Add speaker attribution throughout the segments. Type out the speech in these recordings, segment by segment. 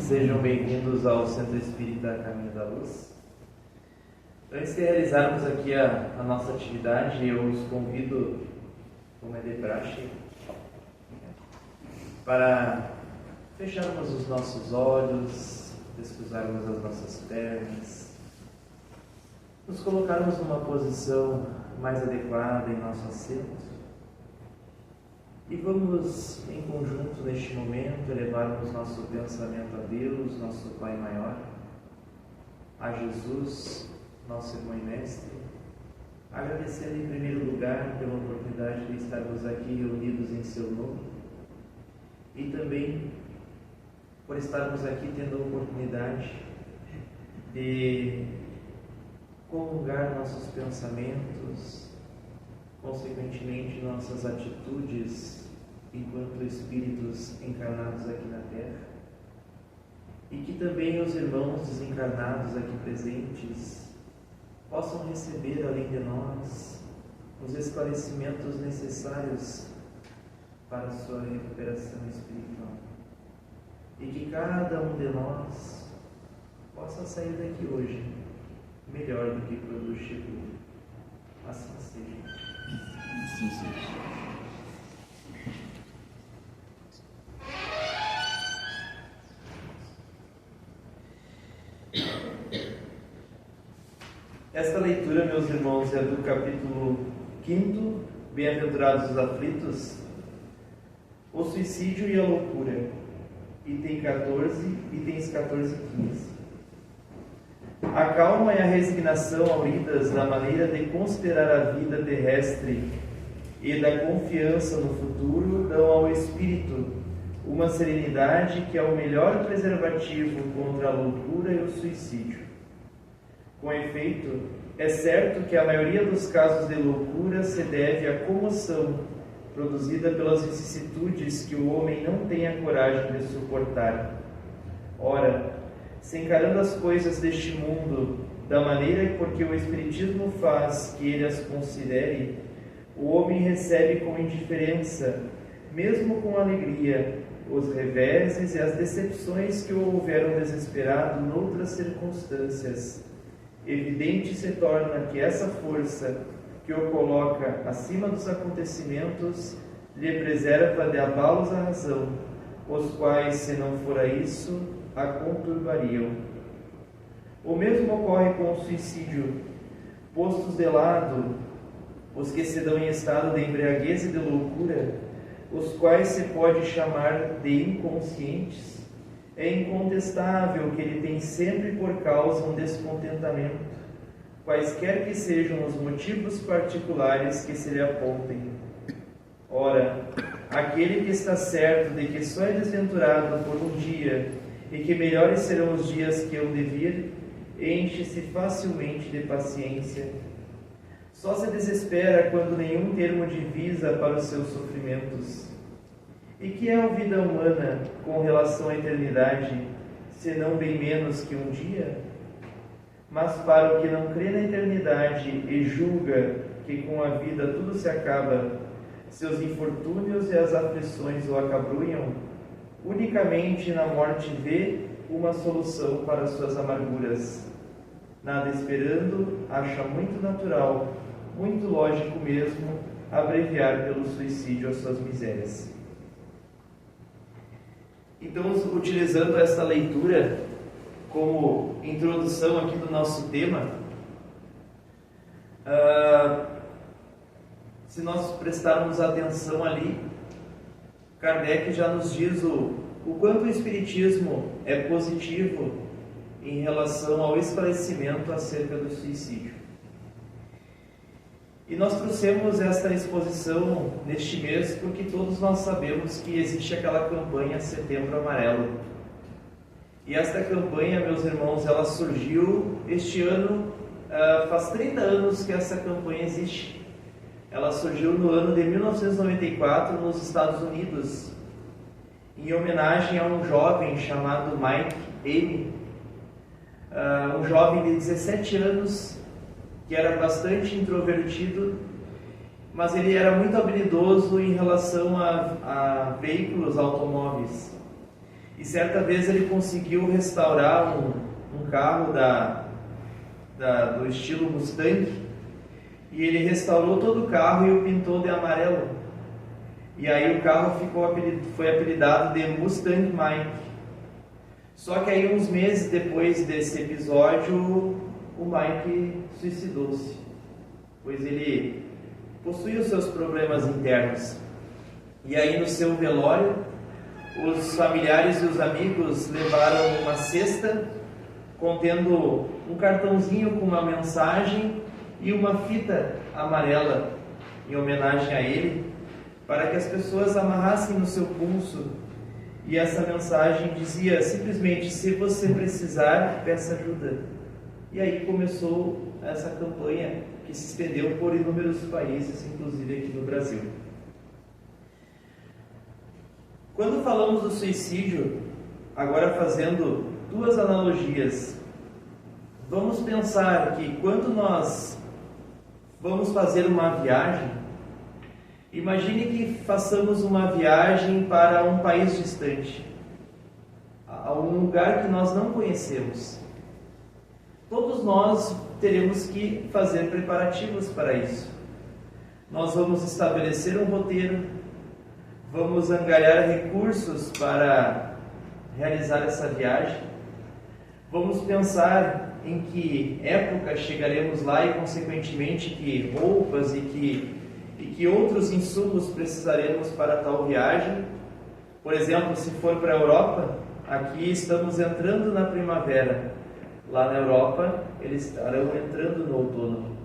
Speaker 1: Sejam bem-vindos ao Centro Espírita Caminho da Luz. Antes de realizarmos aqui a nossa atividade, eu os convido, como é de praxe, para fecharmos os nossos olhos, descruzarmos as nossas pernas, nos colocarmos numa posição mais adequada em nosso assento. E vamos, em conjunto, neste momento, elevarmos nosso pensamento a Deus, nosso Pai Maior, a Jesus, nosso irmão e mestre, agradecendo em primeiro lugar pela oportunidade de estarmos aqui reunidos em seu nome e também por estarmos aqui tendo a oportunidade de comungar nossos pensamentos, consequentemente nossas atitudes enquanto espíritos encarnados aqui na Terra, e que também os irmãos desencarnados aqui presentes possam receber, além de nós, os esclarecimentos necessários para a sua recuperação espiritual, e que cada um de nós possa sair daqui hoje melhor do que quando chegou. Assim seja.
Speaker 2: Sim, sim.
Speaker 1: Esta leitura, meus irmãos, é do capítulo 5, Bem-aventurados os aflitos, o suicídio e a loucura, itens 14 e 15. A calma e a resignação auridas da maneira de considerar a vida terrestre e da confiança no futuro dão ao espírito uma serenidade que é o melhor preservativo contra a loucura e o suicídio. Com efeito, é certo que a maioria dos casos de loucura se deve à comoção produzida pelas vicissitudes que o homem não tem a coragem de suportar. Ora, se encarando as coisas deste mundo da maneira porque o Espiritismo faz que ele as considere, o homem recebe com indiferença, mesmo com alegria, os reveses e as decepções que o houveram desesperado noutras circunstâncias. Evidente se torna que essa força que o coloca acima dos acontecimentos lhe preserva de abalos à razão, os quais, se não fora isso, a conturbariam. O mesmo ocorre com o suicídio. Postos de lado os que se dão em estado de embriaguez e de loucura, os quais se pode chamar de inconscientes, é incontestável que ele tem sempre por causa um descontentamento, quaisquer que sejam os motivos particulares que se lhe apontem. Ora, aquele que está certo de que só é desventurado por um dia e que melhores serão os dias que eu de vir, enche-se facilmente de paciência. Só se desespera quando nenhum termo divisa para os seus sofrimentos. E que é a vida humana com relação à eternidade, senão bem menos que um dia? Mas para o que não crê na eternidade e julga que com a vida tudo se acaba, seus infortúnios e as aflições o acabrunham, unicamente na morte vê uma solução para suas amarguras. Nada esperando, acha muito natural, muito lógico mesmo, abreviar pelo suicídio as suas misérias. Então, utilizando esta leitura como introdução aqui do nosso tema, se nós prestarmos atenção ali, Kardec já nos diz o quanto o Espiritismo é positivo em relação ao esclarecimento acerca do suicídio. E nós trouxemos esta exposição neste mês porque todos nós sabemos que existe aquela campanha Setembro Amarelo. E esta campanha, meus irmãos, ela surgiu este ano, faz 30 anos que essa campanha existe. Ela surgiu no ano de 1994 nos Estados Unidos, em homenagem a um jovem chamado Mike M., um jovem de 17 anos que era bastante introvertido, mas ele era muito habilidoso em relação a veículos, automóveis. E certa vez ele conseguiu restaurar um carro do estilo Mustang, e ele restaurou todo o carro e o pintou de amarelo. E aí o carro foi apelidado de Mustang Mike. Só que aí uns meses depois desse episódio, o Mike suicidou-se, pois ele possuía os seus problemas internos. E aí no seu velório, os familiares e os amigos levaram uma cesta contendo um cartãozinho com uma mensagem e uma fita amarela em homenagem a ele, para que as pessoas amarrassem no seu pulso. E essa mensagem dizia simplesmente: se você precisar, peça ajuda. E aí começou essa campanha que se estendeu por inúmeros países, inclusive aqui no Brasil. Quando falamos do suicídio, agora fazendo duas analogias, vamos pensar que quando nós vamos fazer uma viagem, imagine que façamos uma viagem para um país distante, a um lugar que nós não conhecemos. Todos nós teremos que fazer preparativos para isso. Nós vamos estabelecer um roteiro, vamos angariar recursos para realizar essa viagem, vamos pensar em que época chegaremos lá e, consequentemente, que roupas e que outros insumos precisaremos para tal viagem. Por exemplo, se for para a Europa, aqui estamos entrando na primavera. Lá na Europa, eles estarão entrando no outono.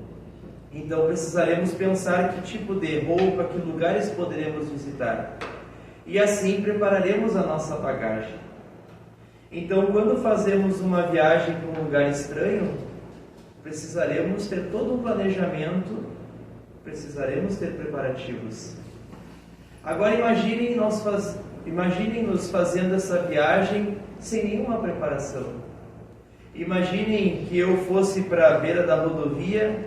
Speaker 1: Então, precisaremos pensar que tipo de roupa, que lugares poderemos visitar. E assim prepararemos a nossa bagagem. Então, quando fazemos uma viagem para um lugar estranho, precisaremos ter todo um planejamento, precisaremos ter preparativos. Agora imaginem-nos fazendo essa viagem sem nenhuma preparação. Imaginem que eu fosse para a beira da rodovia,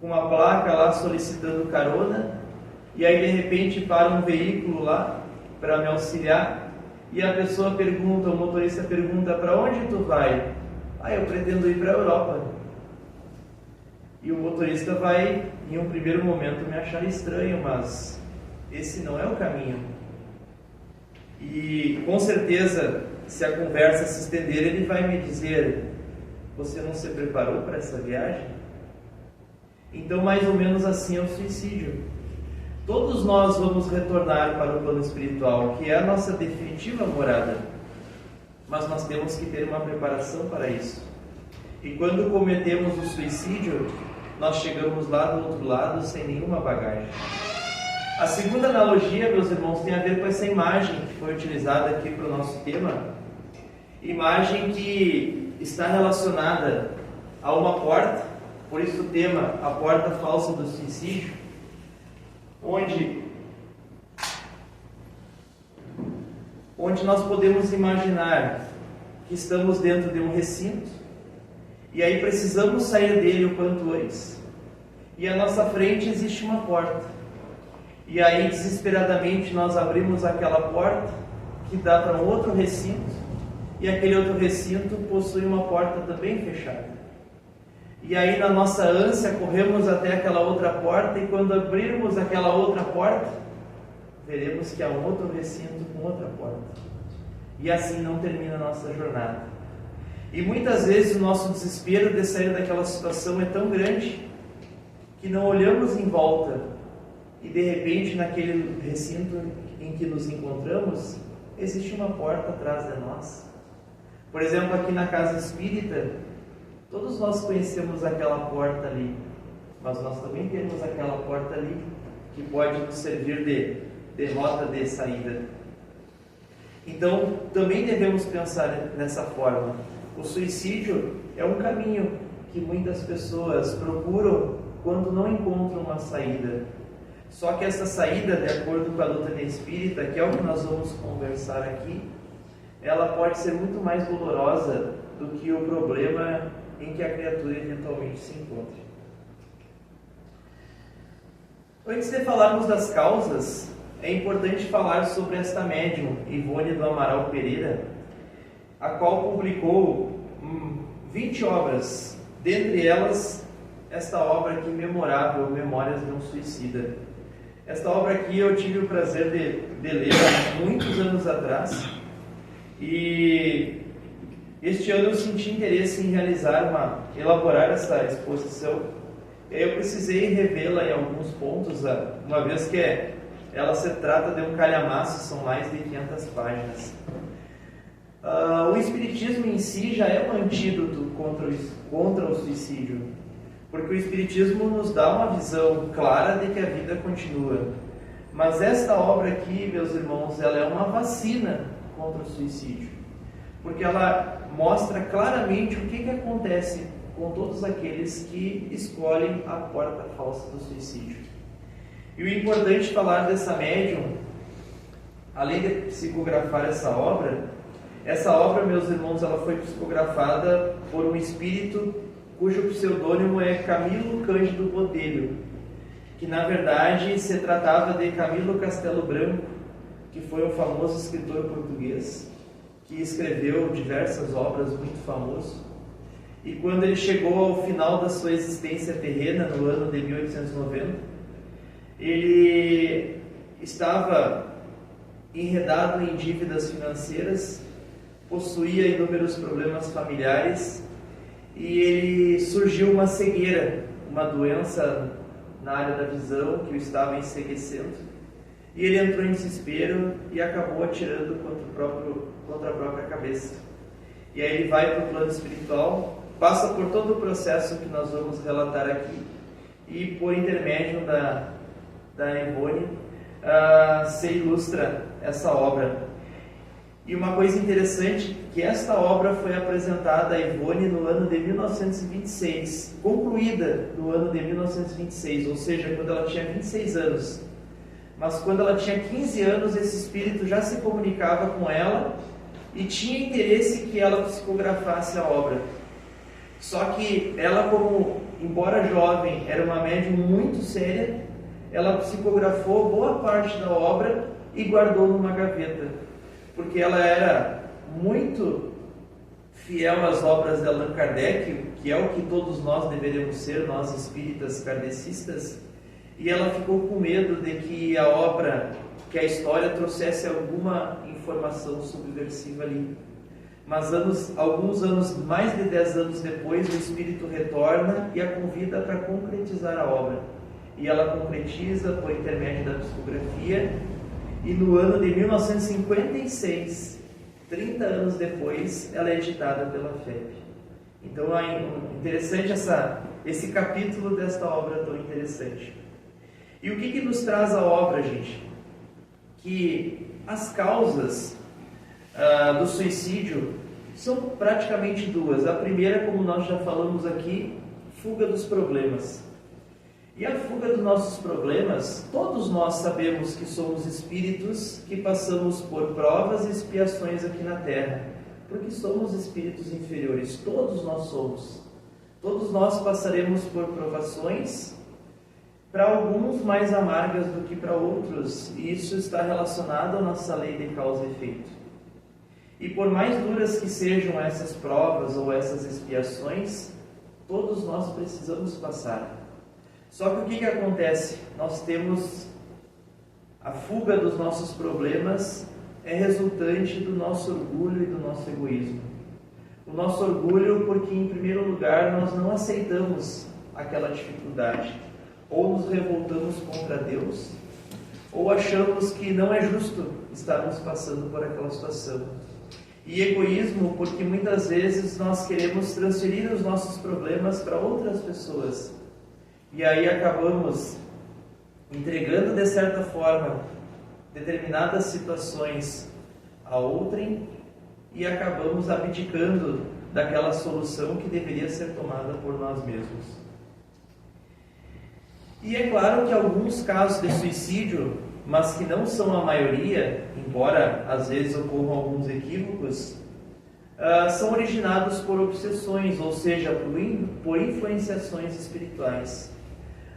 Speaker 1: com uma placa lá solicitando carona, e aí de repente para um veículo lá para me auxiliar, e a pessoa pergunta, o motorista pergunta: para onde tu vai? Eu pretendo ir para a Europa. E o motorista vai, em um primeiro momento, me achar estranho, mas esse não é o caminho. E com certeza, se a conversa se estender, ele vai me dizer: você não se preparou para essa viagem? Então, mais ou menos assim é o suicídio. Todos nós vamos retornar para o plano espiritual, que é a nossa definitiva morada. Mas nós temos que ter uma preparação para isso. E quando cometemos o suicídio, nós chegamos lá do outro lado sem nenhuma bagagem. A segunda analogia, meus irmãos, tem a ver com essa imagem que foi utilizada aqui para o nosso tema. Imagem que está relacionada a uma porta, por isso o tema, a porta falsa do suicídio, onde nós podemos imaginar que estamos dentro de um recinto e aí precisamos sair dele o quanto antes. E à nossa frente existe uma porta. E aí desesperadamente nós abrimos aquela porta que dá para um outro recinto, e aquele outro recinto possui uma porta também fechada. E aí na nossa ânsia corremos até aquela outra porta, e quando abrirmos aquela outra porta, veremos que há um outro recinto com outra porta. E assim não termina a nossa jornada. E muitas vezes o nosso desespero de sair daquela situação é tão grande que não olhamos em volta, e de repente naquele recinto em que nos encontramos, existe uma porta atrás de nós. Por exemplo, aqui na casa espírita, todos nós conhecemos aquela porta ali, mas nós também temos aquela porta ali que pode nos servir de rota de saída. Então, também devemos pensar nessa forma. O suicídio é um caminho que muitas pessoas procuram quando não encontram uma saída. Só que essa saída, de acordo com a doutrina espírita, que é o que nós vamos conversar aqui, ela pode ser muito mais dolorosa do que o problema em que a criatura eventualmente se encontre. Antes de falarmos das causas, é importante falar sobre esta médium, Ivone do Amaral Pereira, a qual publicou 20 obras, dentre elas esta obra aqui memorável, Memórias de um Suicida. Esta obra aqui eu tive o prazer de ler há muitos anos atrás, e este ano eu senti interesse em elaborar essa exposição. Eu precisei revê-la em alguns pontos, uma vez que ela se trata de um calhamaço, são mais de 500 páginas. O Espiritismo em si já é um antídoto contra o suicídio, porque o Espiritismo nos dá uma visão clara de que a vida continua. Mas esta obra aqui, meus irmãos, ela é uma vacina contra o suicídio, porque ela mostra claramente o que acontece com todos aqueles que escolhem a porta falsa do suicídio. E o importante falar dessa médium, além de psicografar essa obra, meus irmãos, ela foi psicografada por um espírito cujo pseudônimo é Camilo Cândido Botelho, que na verdade se tratava de Camilo Castelo Branco, que foi um famoso escritor português, que escreveu diversas obras, muito famoso. E quando ele chegou ao final da sua existência terrena, no ano de 1890, ele estava enredado em dívidas financeiras, possuía inúmeros problemas familiares, e ele surgiu uma cegueira, uma doença na área da visão que o estava enceguecendo, e ele entrou em desespero e acabou atirando contra a própria cabeça. E aí ele vai para o plano espiritual, passa por todo o processo que nós vamos relatar aqui, e por intermédio da Ivone se ilustra essa obra. E uma coisa interessante, que esta obra foi apresentada a Ivone no ano de 1926, concluída no ano de 1926, ou seja, quando ela tinha 26 anos. Mas quando ela tinha 15 anos, esse espírito já se comunicava com ela e tinha interesse que ela psicografasse a obra. Só que ela, embora jovem, era uma médium muito séria, ela psicografou boa parte da obra e guardou numa gaveta, porque ela era muito fiel às obras de Allan Kardec, que é o que todos nós deveríamos ser, nós espíritas kardecistas, e ela ficou com medo de que a obra, que a história trouxesse alguma informação subversiva ali. Mas alguns anos, mais de 10 anos depois, o espírito retorna e a convida para concretizar a obra. E ela concretiza por intermédio da psicografia, e no ano de 1956, 30 anos depois, ela é editada pela FEB. Então é interessante esse capítulo desta obra tão interessante. E o que nos traz a obra, gente? Que as causas do suicídio são praticamente duas. A primeira, como nós já falamos aqui, fuga dos problemas. E a fuga dos nossos problemas, todos nós sabemos que somos espíritos que passamos por provas e expiações aqui na Terra, porque somos espíritos inferiores, todos nós somos. Todos nós passaremos por provações, para alguns mais amargas do que para outros, e isso está relacionado à nossa lei de causa e efeito. E por mais duras que sejam essas provas ou essas expiações, todos nós precisamos passar. Só que o que acontece? Nós temos a fuga dos nossos problemas, é resultante do nosso orgulho e do nosso egoísmo. O nosso orgulho porque, em primeiro lugar, nós não aceitamos aquela dificuldade, ou nos revoltamos contra Deus, ou achamos que não é justo estarmos passando por aquela situação. E egoísmo porque muitas vezes nós queremos transferir os nossos problemas para outras pessoas, e aí acabamos entregando de certa forma determinadas situações a outrem e acabamos abdicando daquela solução que deveria ser tomada por nós mesmos. E é claro que alguns casos de suicídio, mas que não são a maioria, embora às vezes ocorram alguns equívocos, são originados por obsessões, ou seja, por influenciações espirituais.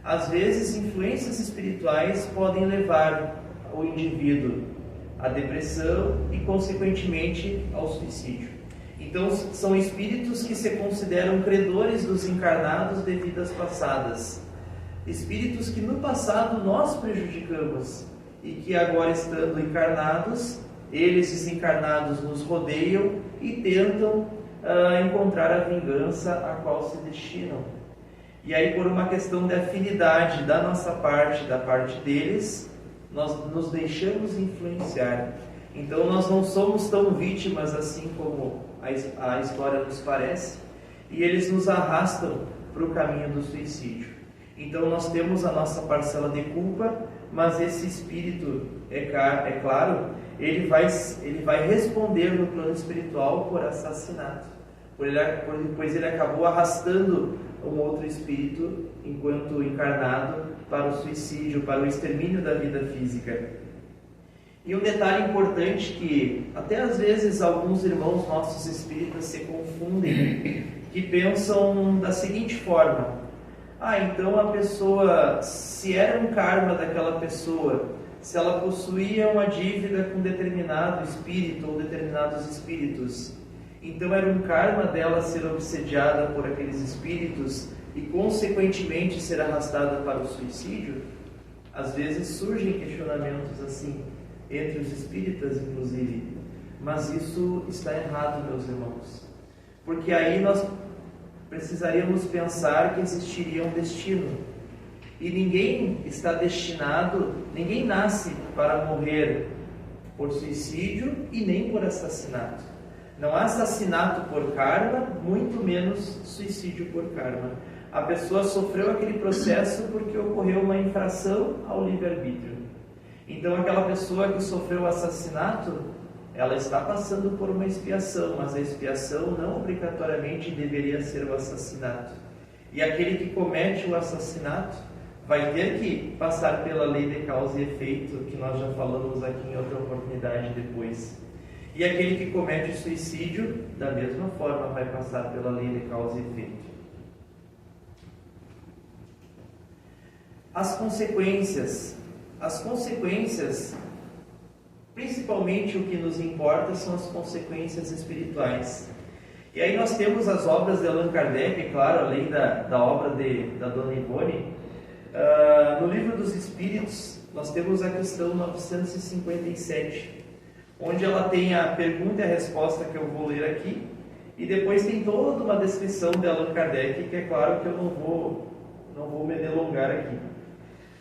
Speaker 1: Às vezes, influências espirituais podem levar o indivíduo à depressão e, consequentemente, ao suicídio. Então, são espíritos que se consideram credores dos encarnados de vidas passadas. Espíritos que no passado nós prejudicamos e que agora, estando encarnados, eles desencarnados nos rodeiam e tentam encontrar a vingança a qual se destinam. E aí, por uma questão de afinidade da nossa parte, da parte deles, nós nos deixamos influenciar. Então, nós não somos tão vítimas assim como a história nos parece, e eles nos arrastam para o caminho do suicídio. Então, nós temos a nossa parcela de culpa, mas esse espírito, é claro, ele vai responder no plano espiritual por assassinato, pois ele acabou arrastando um outro espírito, enquanto encarnado, para o suicídio, para o extermínio da vida física. E um detalhe importante que até às vezes alguns irmãos nossos espíritas se confundem, que pensam da seguinte forma: então a pessoa, se era um karma daquela pessoa, se ela possuía uma dívida com determinado espírito ou determinados espíritos, então era um karma dela ser obsediada por aqueles espíritos e consequentemente ser arrastada para o suicídio? Às vezes surgem questionamentos assim, entre os espíritas inclusive, mas isso está errado, meus irmãos, porque aí nós precisaríamos pensar que existiria um destino, e ninguém está destinado, ninguém nasce para morrer por suicídio e nem por assassinato. Não há assassinato por karma, muito menos suicídio por karma. A pessoa sofreu aquele processo porque ocorreu uma infração ao livre-arbítrio. Então, aquela pessoa que sofreu o assassinato, ela está passando por uma expiação, mas a expiação não obrigatoriamente deveria ser o assassinato. E aquele que comete o assassinato vai ter que passar pela lei de causa e efeito, que nós já falamos aqui em outra oportunidade depois. E aquele que comete o suicídio, da mesma forma, vai passar pela lei de causa e efeito. As consequências, principalmente o que nos importa são as consequências espirituais. E aí nós temos as obras de Allan Kardec, claro, além da obra da Dona Ivone. No Livro dos Espíritos, nós temos a questão 957, onde ela tem a pergunta e a resposta que eu vou ler aqui, e depois tem toda uma descrição de Allan Kardec, que é claro que eu não vou me delongar aqui.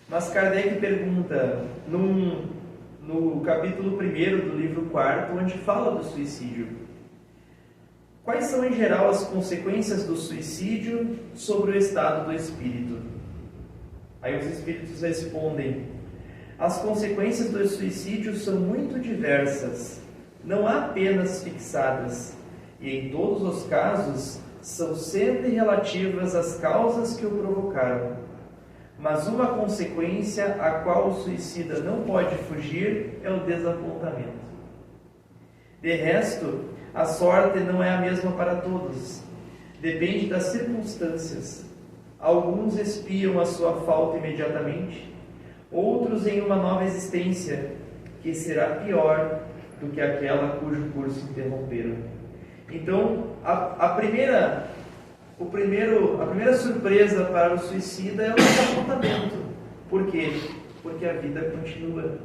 Speaker 1: Mas Kardec pergunta, no capítulo 1 do livro 4, onde fala do suicídio: quais são em geral as consequências do suicídio sobre o estado do espírito? Aí os espíritos respondem: as consequências do suicídio são muito diversas, não há penas fixadas, e em todos os casos são sempre relativas às causas que o provocaram. Mas uma consequência a qual o suicida não pode fugir é o desapontamento. De resto, a sorte não é a mesma para todos. Depende das circunstâncias. Alguns expiam a sua falta imediatamente, outros em uma nova existência, que será pior do que aquela cujo curso interromperam. Então, a primeira surpresa para o suicida é o desapontamento. Por quê? Porque a vida continua.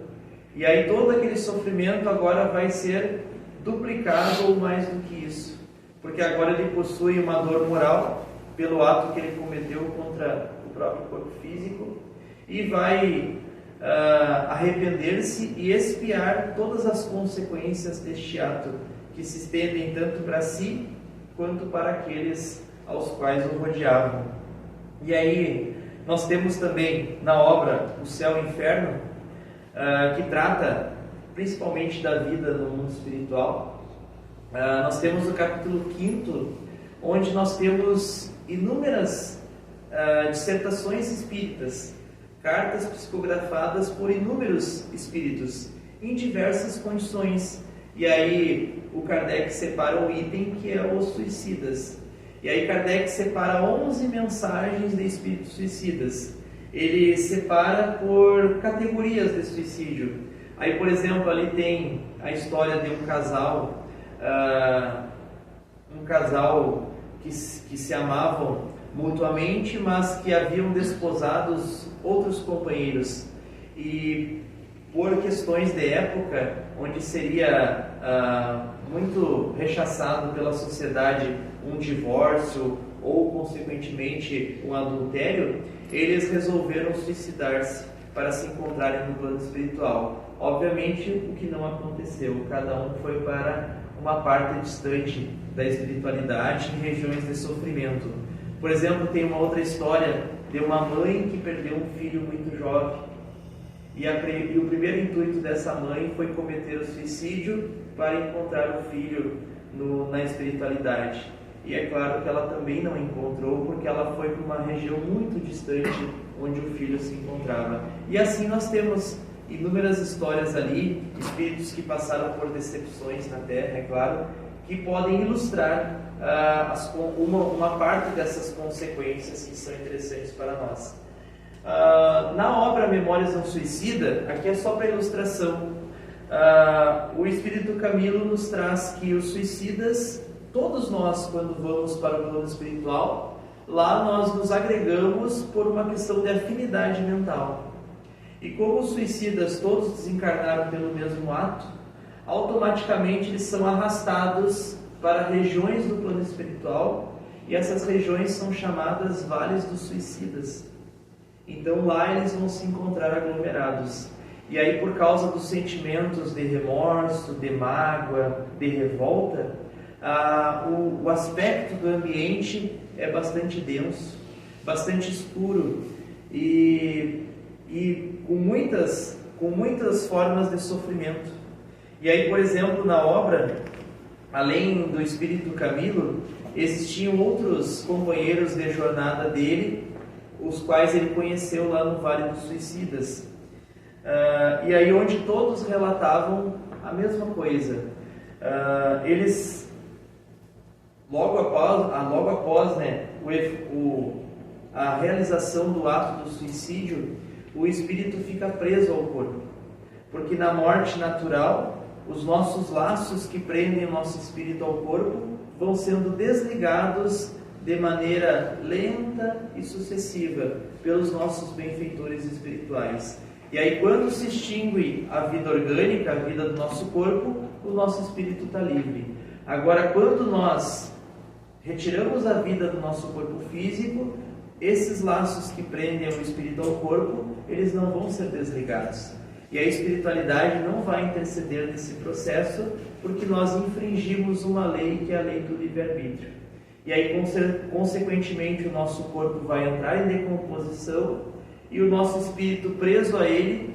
Speaker 1: E aí todo aquele sofrimento agora vai ser duplicado ou mais do que isso. Porque agora ele possui uma dor moral pelo ato que ele cometeu contra o próprio corpo físico e vai arrepender-se e expiar todas as consequências deste ato, que se estendem tanto para si quanto para aqueles aos quais o rodeavam. E aí nós temos também na obra O Céu e o Inferno, que trata principalmente da vida no mundo espiritual. Nós temos o capítulo 5, onde nós temos inúmeras dissertações espíritas, cartas psicografadas por inúmeros espíritos em diversas condições. E aí o Kardec separa o item que é os suicidas. E aí Kardec separa 11 mensagens de espíritos suicidas. Ele separa por categorias de suicídio. Aí, por exemplo, ali tem a história de um casal que se amavam mutuamente, mas que haviam desposados outros companheiros. E por questões de época, onde seria muito rechaçado pela sociedade um divórcio ou, consequentemente, um adultério, eles resolveram suicidar-se para se encontrarem no plano espiritual. Obviamente, o que não aconteceu, cada um foi para uma parte distante da espiritualidade, em regiões de sofrimento. Por exemplo, tem uma outra história de uma mãe que perdeu um filho muito jovem. E o primeiro intuito dessa mãe foi cometer o suicídio para encontrar o filho na espiritualidade. E é claro que ela também não encontrou, porque ela foi para uma região muito distante onde o filho se encontrava. E assim nós temos inúmeras histórias ali, espíritos que passaram por decepções na Terra, é claro, que podem ilustrar uma parte dessas consequências que são interessantes para nós. Na obra Memórias de um Suicida, aqui é só para ilustração, o Espírito Camilo nos traz que os suicidas, todos nós, quando vamos para o plano espiritual, lá nós nos agregamos por uma questão de afinidade mental. E como os suicidas todos desencarnaram pelo mesmo ato, automaticamente eles são arrastados para regiões do plano espiritual, e essas regiões são chamadas Vales dos Suicidas. Então lá eles vão se encontrar aglomerados. E aí, por causa dos sentimentos de remorso, de mágoa, de revolta, o aspecto do ambiente é bastante denso, bastante escuro e com muitas formas de sofrimento. E aí, por exemplo, na obra, além do Espírito Camilo, existiam outros companheiros de jornada dele, os quais ele conheceu lá no Vale dos Suicidas. E aí onde todos relatavam a mesma coisa. Eles, logo após né, a realização do ato do suicídio, o espírito fica preso ao corpo. Porque na morte natural, os nossos laços que prendem o nosso espírito ao corpo vão sendo desligados de maneira lenta e sucessiva pelos nossos benfeitores espirituais. E aí, quando se extingue a vida orgânica, a vida do nosso corpo, o nosso espírito está livre. Agora, quando nós retiramos a vida do nosso corpo físico, esses laços que prendem o espírito ao corpo, eles não vão ser desligados. E a espiritualidade não vai interceder nesse processo, porque nós infringimos uma lei que é a lei do livre-arbítrio. E aí, consequentemente, o nosso corpo vai entrar em decomposição e o nosso espírito, preso a ele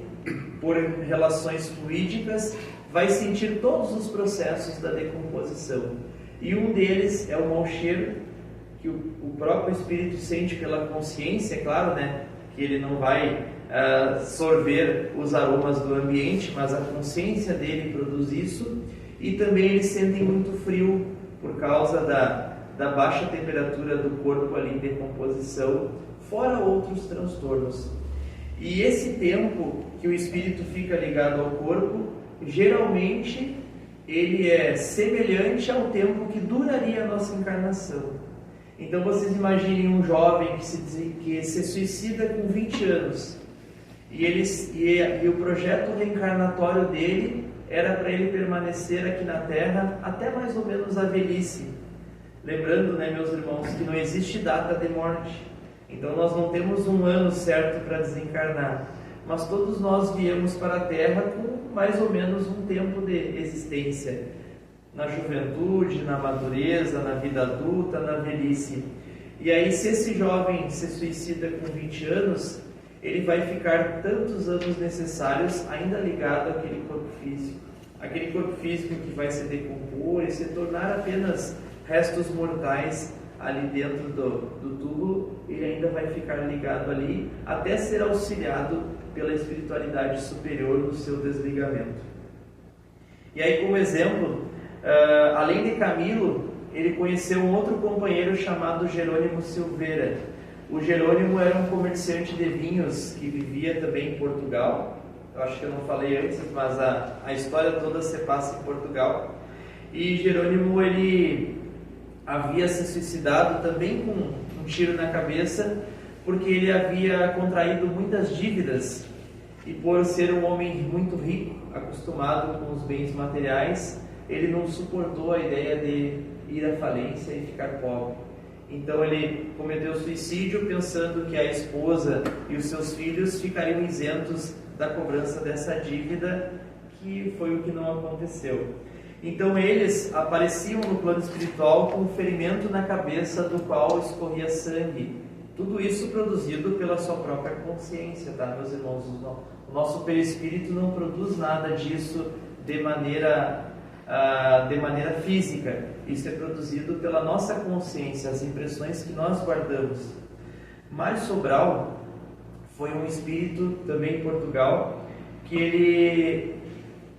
Speaker 1: por relações fluídicas, vai sentir todos os processos da decomposição. E um deles é o mau cheiro, que o próprio espírito sente pela consciência, é claro, né? Que ele não vai sorver os aromas do ambiente, mas a consciência dele produz isso. E também eles sentem muito frio por causa da baixa temperatura do corpo ali em decomposição, fora outros transtornos. E esse tempo que o espírito fica ligado ao corpo, geralmente ele é semelhante ao tempo que duraria a nossa encarnação. Então vocês imaginem um jovem que se suicida com 20 anos e o projeto reencarnatório dele era para ele permanecer aqui na Terra até mais ou menos a velhice. Lembrando, né, meus irmãos, que não existe data de morte. Então nós não temos um ano certo para desencarnar, mas todos nós viemos para a Terra com mais ou menos um tempo de existência, na juventude, na madureza, na vida adulta, na velhice. E aí, se esse jovem se suicida com 20 anos, ele vai ficar tantos anos necessários ainda ligado àquele corpo físico. Aquele corpo físico que vai se decompor e se tornar apenas restos mortais ali dentro do túmulo, ele ainda vai ficar ligado ali até ser auxiliado pela espiritualidade superior no seu desligamento. E aí, como exemplo, além de Camilo, ele conheceu um outro companheiro chamado Jerônimo Silveira. O Jerônimo era um comerciante de vinhos que vivia também em Portugal, eu acho que eu não falei antes, mas a história toda se passa em Portugal. E Jerônimo, ele havia se suicidado também com um tiro na cabeça, porque ele havia contraído muitas dívidas e por ser um homem muito rico, acostumado com os bens materiais, ele não suportou a ideia de ir à falência e ficar pobre. Então ele cometeu suicídio pensando que a esposa e os seus filhos ficariam isentos da cobrança dessa dívida, que foi o que não aconteceu. Então eles apareciam no plano espiritual com um ferimento na cabeça do qual escorria sangue. Tudo isso produzido pela sua própria consciência, tá, meus irmãos? O nosso perispírito não produz nada disso de maneira física. Isso é produzido pela nossa consciência, as impressões que nós guardamos. Mário Sobral foi um espírito também em Portugal, que ele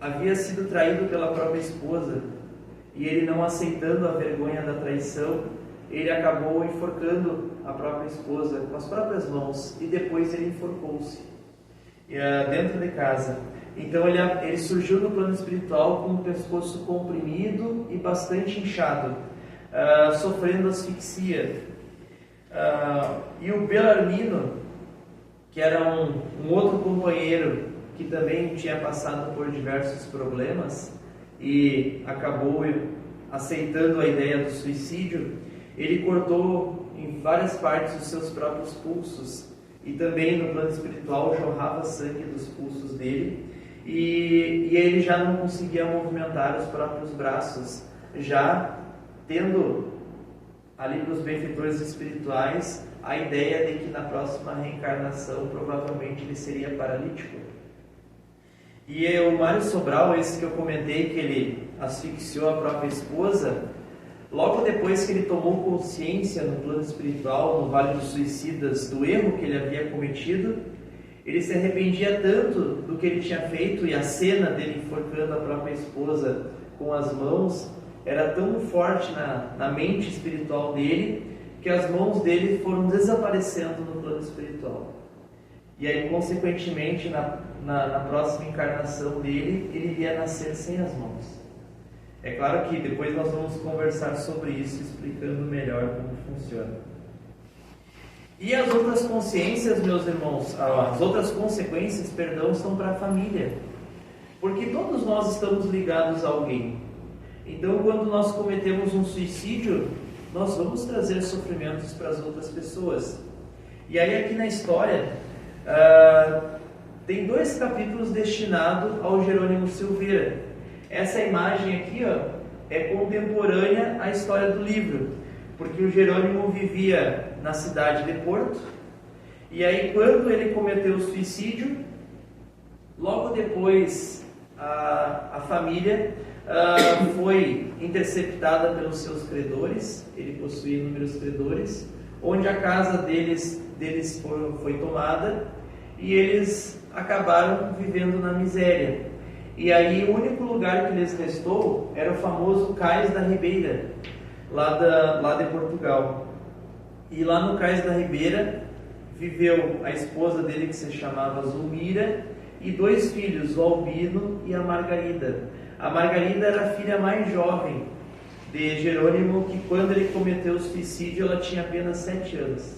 Speaker 1: havia sido traído pela própria esposa, e ele, não aceitando a vergonha da traição, ele acabou enforcando a própria esposa com as próprias mãos, e depois ele enforcou-se dentro de casa. Então ele surgiu no plano espiritual com o pescoço comprimido e bastante inchado, sofrendo asfixia. E o Belarmino, que era um outro companheiro que também tinha passado por diversos problemas e acabou aceitando a ideia do suicídio, ele cortou em várias partes os seus próprios pulsos, e também no plano espiritual jorrava sangue dos pulsos dele, e ele já não conseguia movimentar os próprios braços, já tendo ali para os benfeitores espirituais a ideia de que na próxima reencarnação provavelmente ele seria paralítico. E o Mário Sobral, esse que eu comentei, que ele asfixiou a própria esposa, logo depois que ele tomou consciência no plano espiritual, no Vale dos Suicidas, do erro que ele havia cometido, ele se arrependia tanto do que ele tinha feito, e a cena dele enforcando a própria esposa com as mãos era tão forte na mente espiritual dele, que as mãos dele foram desaparecendo no plano espiritual. E aí, consequentemente, na próxima encarnação dele, ele iria nascer sem as mãos. É claro que depois nós vamos conversar sobre isso, explicando melhor como funciona. E as outras consciências, meus irmãos, as outras consequências, perdão, são para a família. Porque todos nós estamos ligados a alguém. Então, quando nós cometemos um suicídio, nós vamos trazer sofrimentos para as outras pessoas. E aí, aqui na história, tem 2 capítulos destinados ao Jerônimo Silveira. Essa imagem aqui, é contemporânea à história do livro, porque o Jerônimo vivia na cidade de Porto, e aí quando ele cometeu o suicídio, logo depois a família foi interceptada pelos seus credores. Ele possuía inúmeros credores, onde a casa deles foi tomada, e eles acabaram vivendo na miséria. E aí o único lugar que lhes restou era o famoso Cais da Ribeira, lá de Portugal. E lá no Cais da Ribeira viveu a esposa dele, que se chamava Zulmira, e 2 filhos, o Albino e a Margarida. A Margarida era a filha mais jovem de Jerônimo, que quando ele cometeu o suicídio ela tinha apenas 7 anos.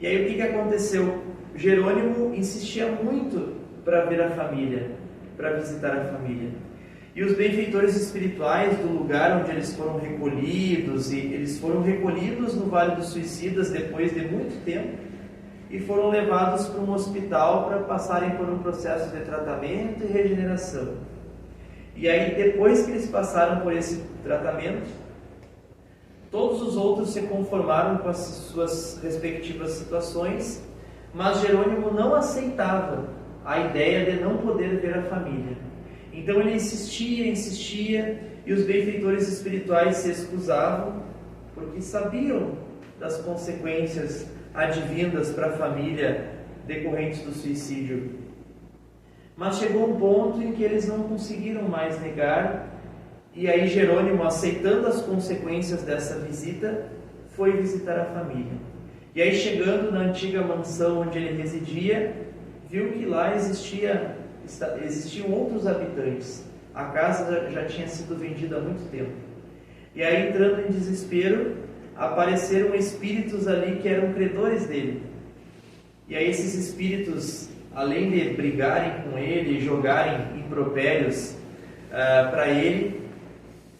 Speaker 1: E aí o que aconteceu? Jerônimo insistia muito para ver a família, para visitar a família. E os benfeitores espirituais do lugar onde eles foram recolhidos, e eles foram recolhidos no Vale dos Suicidas depois de muito tempo, e foram levados para um hospital para passarem por um processo de tratamento e regeneração. E aí, depois que eles passaram por esse tratamento, todos os outros se conformaram com as suas respectivas situações, mas Jerônimo não aceitava a ideia de não poder ver a família. Então ele insistia, e os benfeitores espirituais se excusavam, porque sabiam das consequências advindas para a família decorrentes do suicídio. Mas chegou um ponto em que eles não conseguiram mais negar, e aí Jerônimo, aceitando as consequências dessa visita, foi visitar a família. E aí, chegando na antiga mansão onde ele residia, viu que lá existiam outros habitantes. A casa já tinha sido vendida há muito tempo. E aí, entrando em desespero, apareceram espíritos ali que eram credores dele. E aí esses espíritos, além de brigarem com ele, jogarem impropérios para ele,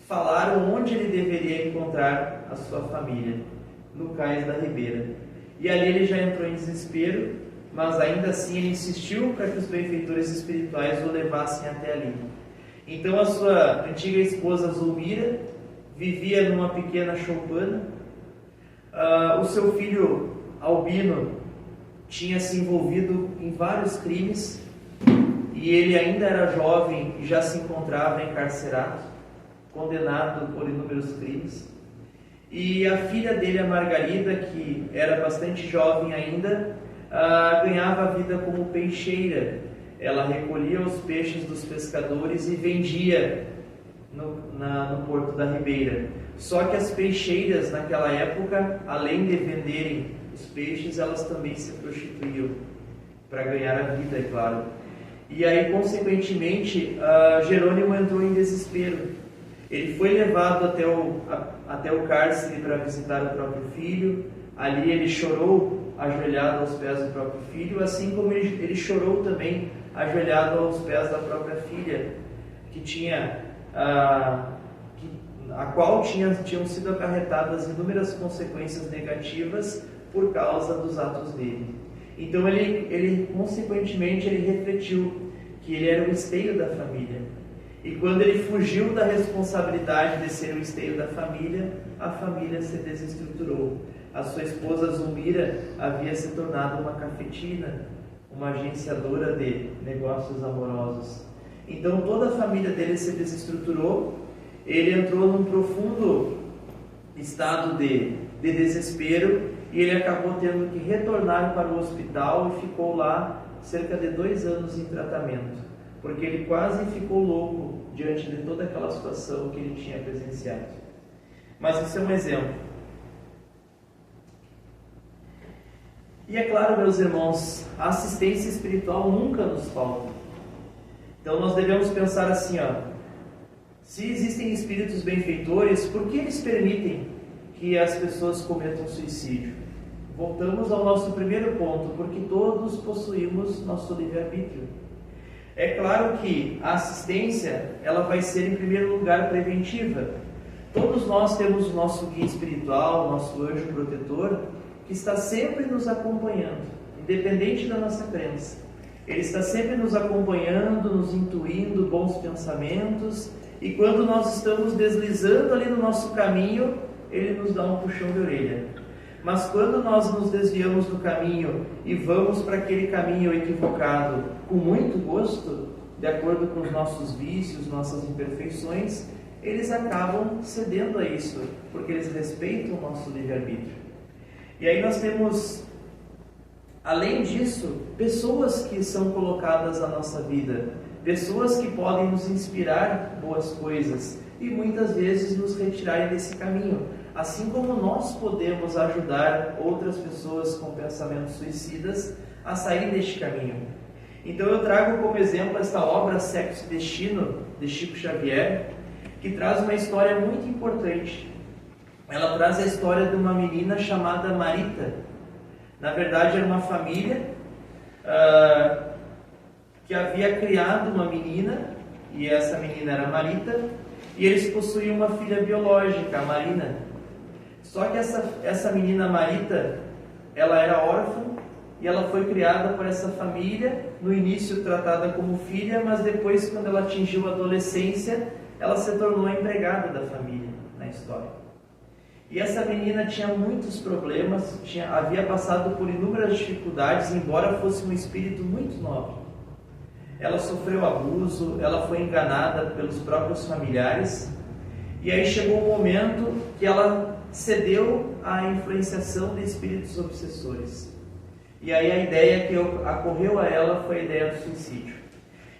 Speaker 1: falaram onde ele deveria encontrar a sua família, no Cais da Ribeira. E ali ele já entrou em desespero, mas ainda assim ele insistiu para que os benfeitores espirituais o levassem até ali. Então a sua antiga esposa Zulmira vivia numa pequena choupana. O seu filho Albino tinha se envolvido em vários crimes e ele ainda era jovem e já se encontrava encarcerado, condenado por inúmeros crimes. E a filha dele, a Margarida, que era bastante jovem ainda, ganhava a vida como peixeira. Ela recolhia os peixes dos pescadores e vendia no Porto da Ribeira. Só que as peixeiras naquela época, além de venderem os peixes, elas também se prostituíam para ganhar a vida, é claro. E aí, consequentemente, Jerônimo entrou em desespero. Ele foi levado até o cárcere para visitar o próprio filho. Ali ele chorou ajoelhado aos pés do próprio filho, assim como ele chorou também ajoelhado aos pés da própria filha, a qual tinham sido acarretadas inúmeras consequências negativas por causa dos atos dele. Então ele consequentemente ele refletiu que ele era o esteio da família. E quando ele fugiu da responsabilidade de ser o esteio da família, a família se desestruturou. A sua esposa Zulmira havia se tornado uma cafetina, uma agenciadora de negócios amorosos. Então toda a família dele se desestruturou. Ele entrou num profundo estado de desespero e ele acabou tendo que retornar para o hospital e ficou lá cerca de 2 anos em tratamento, porque ele quase ficou louco diante de toda aquela situação que ele tinha presenciado. Mas isso é um exemplo. E é claro, meus irmãos, a assistência espiritual nunca nos falta. Então nós devemos pensar assim, se existem espíritos benfeitores, por que eles permitem que as pessoas cometam suicídio? Voltamos ao nosso primeiro ponto, porque todos possuímos nosso livre-arbítrio. É claro que a assistência, ela vai ser em primeiro lugar preventiva. Todos nós temos o nosso guia espiritual, o nosso anjo protetor, que está sempre nos acompanhando, independente da nossa crença. Ele está sempre nos acompanhando, nos intuindo bons pensamentos, e quando nós estamos deslizando ali no nosso caminho, ele nos dá um puxão de orelha. Mas quando nós nos desviamos do caminho e vamos para aquele caminho equivocado com muito gosto, de acordo com os nossos vícios, nossas imperfeições, eles acabam cedendo a isso, porque eles respeitam o nosso livre-arbítrio. E aí nós temos, além disso, pessoas que são colocadas na nossa vida, pessoas que podem nos inspirar boas coisas e muitas vezes nos retirarem desse caminho, assim como nós podemos ajudar outras pessoas com pensamentos suicidas a sair deste caminho. Então eu trago como exemplo esta obra Sexo e Destino, de Chico Xavier, que traz uma história muito importante. Ela traz a história de uma menina chamada Marita. Na verdade era uma família que havia criado uma menina, e essa menina era Marita, e eles possuíam uma filha biológica, a Marina. Só que essa menina Marita, ela era órfã, e ela foi criada por essa família, no início tratada como filha, mas depois, quando ela atingiu a adolescência, ela se tornou empregada da família na história. E essa menina tinha muitos problemas, havia passado por inúmeras dificuldades, embora fosse um espírito muito nobre. Ela sofreu abuso, ela foi enganada pelos próprios familiares, e aí chegou um momento que ela cedeu à influenciação de espíritos obsessores. E aí a ideia que ocorreu a ela foi a ideia do suicídio.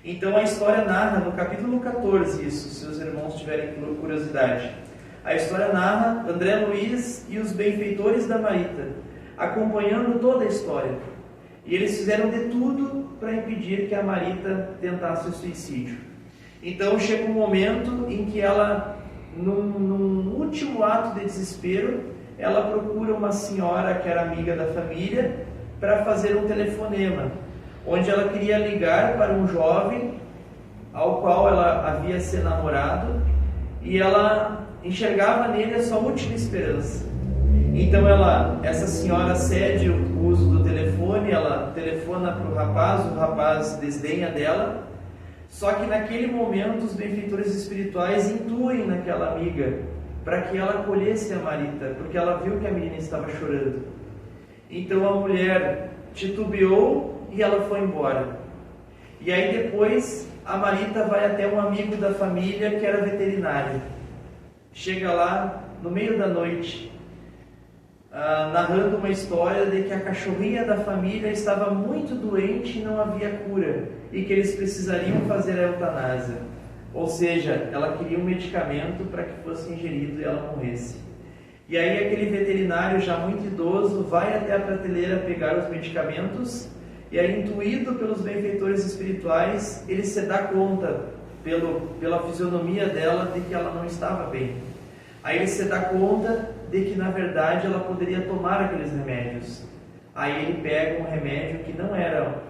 Speaker 1: Então a história narra, no capítulo 14, isso, se os irmãos tiverem curiosidade. A história narra André Luiz e os benfeitores da Marita, acompanhando toda a história. E eles fizeram de tudo para impedir que a Marita tentasse o suicídio. Então chega um momento em que ela, num último ato de desespero, ela procura uma senhora que era amiga da família para fazer um telefonema, onde ela queria ligar para um jovem ao qual ela havia se namorado, e ela enxergava nele a sua última esperança. Então essa senhora cede o uso do telefone, ela telefona para o rapaz desdenha dela, só que naquele momento os benfeitores espirituais intuem naquela amiga para que ela acolhesse a Marita, porque ela viu que a menina estava chorando. Então a mulher titubeou e ela foi embora. E aí depois a Marita vai até um amigo da família que era veterinário. Chega lá no meio da noite, narrando uma história de que a cachorrinha da família estava muito doente e não havia cura, e que eles precisariam fazer a eutanásia. Ou seja, ela queria um medicamento para que fosse ingerido e ela morresse. E aí aquele veterinário já muito idoso vai até a prateleira pegar os medicamentos, e aí, intuído pelos benfeitores espirituais, ele se dá conta pela fisionomia dela de que ela não estava bem. Aí ele se dá conta de que na verdade ela poderia tomar aqueles remédios. Aí ele pega um remédio que não era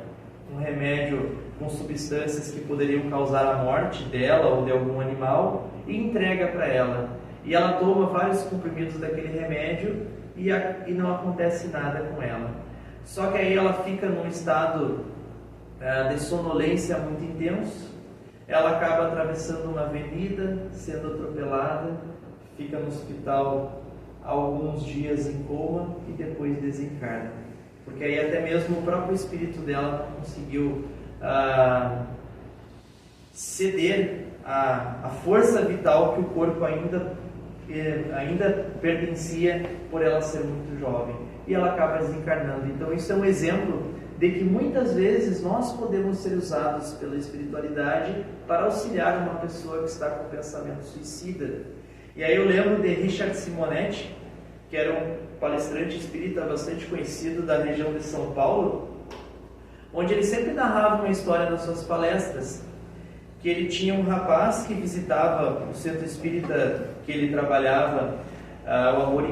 Speaker 1: um remédio com substâncias que poderiam causar a morte dela ou de algum animal, e entrega para ela. E ela toma vários comprimidos daquele remédio e não acontece nada com ela. Só que aí ela fica num estado de sonolência muito intenso, ela acaba atravessando uma avenida, sendo atropelada, fica no hospital alguns dias em coma e depois desencarna. Porque aí até mesmo o próprio espírito dela não conseguiu ceder à força vital que o corpo ainda pertencia, por ela ser muito jovem. E ela acaba desencarnando. Então isso é um exemplo de que muitas vezes nós podemos ser usados pela espiritualidade para auxiliar uma pessoa que está com pensamento suicida. E aí eu lembro de Richard Simonetti, que era um palestrante espírita bastante conhecido da região de São Paulo, onde ele sempre narrava uma história nas suas palestras, que ele tinha um rapaz que visitava o centro espírita que ele trabalhava, o Amor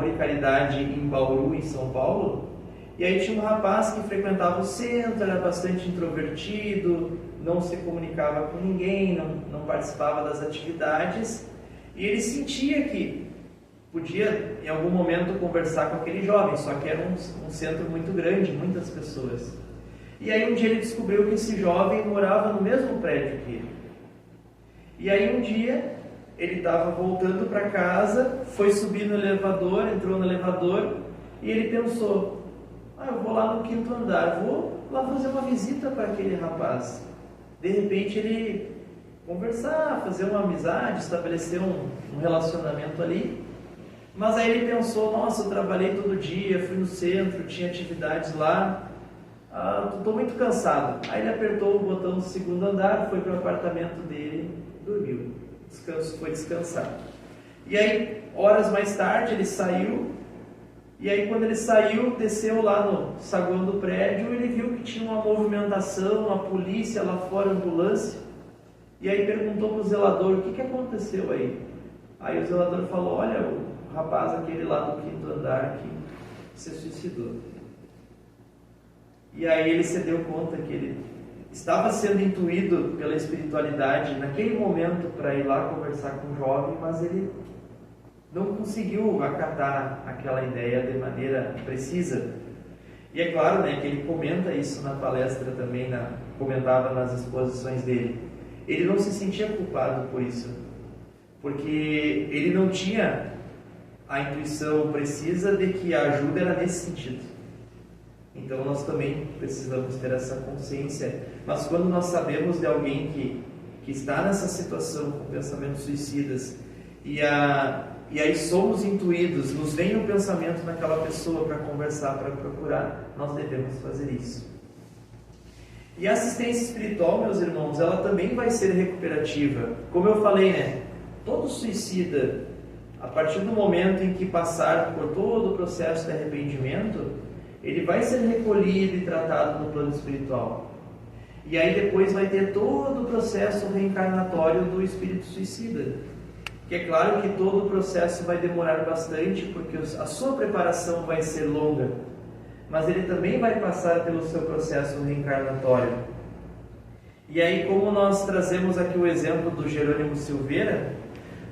Speaker 1: e Caridade em Bauru, em São Paulo. E aí tinha um rapaz que frequentava o centro, era bastante introvertido, não se comunicava com ninguém, não participava das atividades, e ele sentia que podia em algum momento conversar com aquele jovem, só que era um centro muito grande, muitas pessoas. E aí um dia ele descobriu que esse jovem morava no mesmo prédio que ele. E aí um dia ele estava voltando para casa, foi subir no elevador, entrou no elevador e ele pensou: eu vou lá no 5º andar, vou lá fazer uma visita para aquele rapaz. De repente ele conversar, fazer uma amizade, estabelecer um relacionamento ali. Mas aí ele pensou: nossa, eu trabalhei todo dia, fui no centro, tinha atividades lá, estou muito cansado. Aí ele apertou o botão do 2º andar, foi para o apartamento dele e dormiu. Foi descansar. E aí, horas mais tarde, ele saiu, e aí quando ele saiu, desceu lá no saguão do prédio, ele viu que tinha uma movimentação, a polícia lá fora, ambulância, e aí perguntou para o zelador: o que aconteceu aí? Aí o zelador falou: olha, o rapaz aquele lá do 5º andar que se suicidou. E aí ele se deu conta que ele estava sendo intuído pela espiritualidade naquele momento para ir lá conversar com o jovem, mas ele não conseguiu acatar aquela ideia de maneira precisa. E é claro, que ele comenta isso na palestra também, comentava nas exposições dele. Ele não se sentia culpado por isso, porque ele não tinha a intuição precisa de que a ajuda era nesse sentido. Então nós também precisamos ter essa consciência. Mas quando nós sabemos de alguém que está nessa situação com pensamentos suicidas, e aí somos intuídos, nos vem um pensamento naquela pessoa para conversar, para procurar, nós devemos fazer isso. E a assistência espiritual, meus irmãos, ela também vai ser recuperativa. Como eu falei, todo suicida, a partir do momento em que passar por todo o processo de arrependimento, ele vai ser recolhido e tratado no plano espiritual. E aí depois vai ter todo o processo reencarnatório do espírito suicida. Que é claro que todo o processo vai demorar bastante, porque a sua preparação vai ser longa. Mas ele também vai passar pelo seu processo reencarnatório. E aí, como nós trazemos aqui o exemplo do Jerônimo Silveira,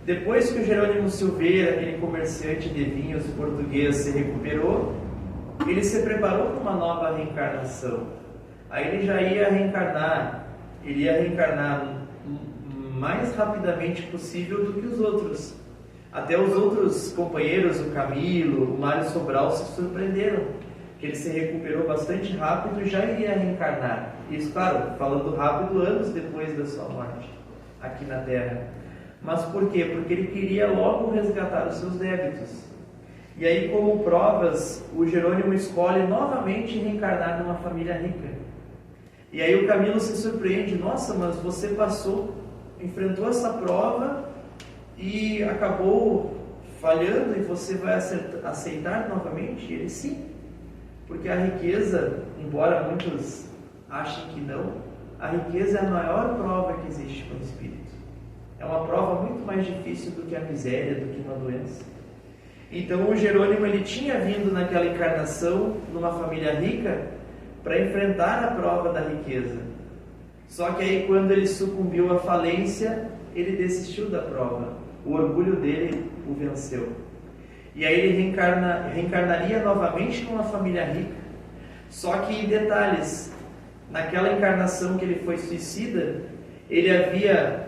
Speaker 1: depois que o Jerônimo Silveira, aquele comerciante de vinhos português, se recuperou, ele se preparou para uma nova reencarnação. Aí ele já ia reencarnar, ele ia reencarnar mais rapidamente possível do que os outros. Até os outros companheiros, o Camilo, o Mário Sobral, se surpreenderam, que ele se recuperou bastante rápido e já iria reencarnar. Isso, claro, falando rápido, anos depois da sua morte, aqui na Terra. Mas por quê? Porque ele queria logo resgatar os seus débitos. E aí, como provas, o Jerônimo escolhe novamente reencarnar numa família rica. E aí o Camilo se surpreende: nossa, mas você enfrentou essa prova e acabou falhando e você vai aceitar novamente? E ele: sim, porque a riqueza, embora muitos achem que não, a riqueza é a maior prova que existe para o espírito. É uma prova muito mais difícil do que a miséria, do que uma doença. Então o Jerônimo, ele tinha vindo naquela encarnação numa família rica para enfrentar a prova da riqueza. Só que aí, quando ele sucumbiu à falência, ele desistiu da prova. O orgulho dele o venceu. E aí ele reencarnaria novamente numa família rica. Só que, detalhes, naquela encarnação que ele foi suicida, ele havia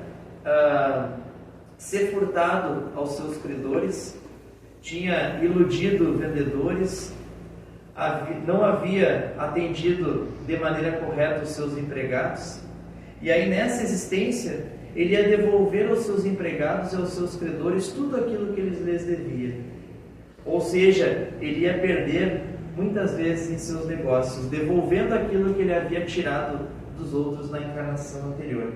Speaker 1: se furtado aos seus credores, tinha iludido vendedores, não havia atendido de maneira correta os seus empregados. E aí, nessa existência, ele ia devolver aos seus empregados e aos seus credores tudo aquilo que eles lhes deviam. Ou seja, ele ia perder muitas vezes em seus negócios, devolvendo aquilo que ele havia tirado dos outros na encarnação anterior.